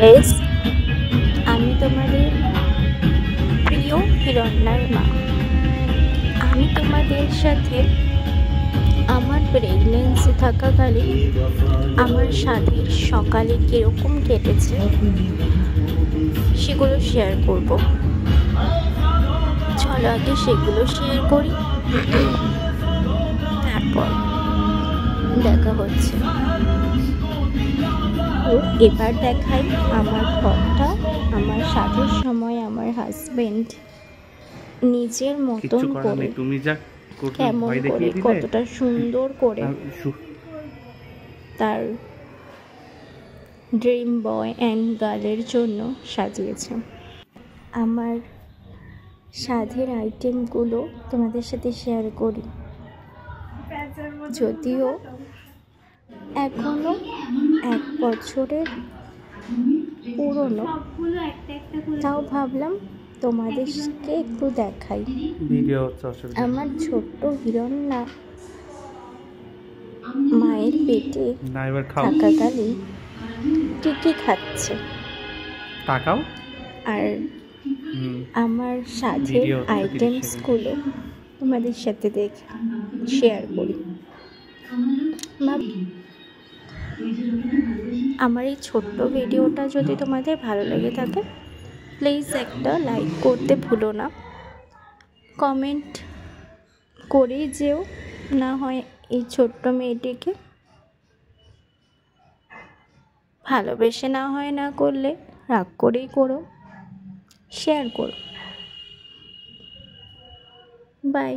Guys, আমি তোমাদের প্রিয় হিরণ্যার মা। আমি তোমাদের সাথে আমার প্রেগন্যান্সি থাকাকালীন আমার স্বাধীর সকালে কীরকম কেটেছে সেগুলো শেয়ার করব। চলো আগে সেগুলো শেয়ার করি, তারপর দেখা হচ্ছে। এবার দেখাই আমার ঘরটা। আমার সাথের সময় আমার হাজবেন্ড নিজের মতন করে কেমন করে কতটা সুন্দর করে তার ড্রিম বয় অ্যান্ড গার্লের জন্য সাজিয়েছে। আমার সাধের আইটেমগুলো তোমাদের সাথে শেয়ার করি, যদিও এখনো 1 বছরের পুরনো, তাও ভাবলাম তোমাদেরকে একটু দেখাই। আমার ছোট্ট হিরণ্যা মায়ের পেটে থাকাকালীন কি খাচ্ছে আর আমার সাথে আইটেমসগুলো তোমাদের সাথে শেয়ার করি। আমার এই ছোট্ট ভিডিওটা যদি তোমাদের ভালো লেগে থাকে, প্লিজ একটা লাইক করতে ভুলো না। কমেন্ট করে যেও, না হয় এই ছোট্ট মেয়েটিকে ভালোবেসে না হয় না করলে রাগ করেই করো, শেয়ার করো। বাই।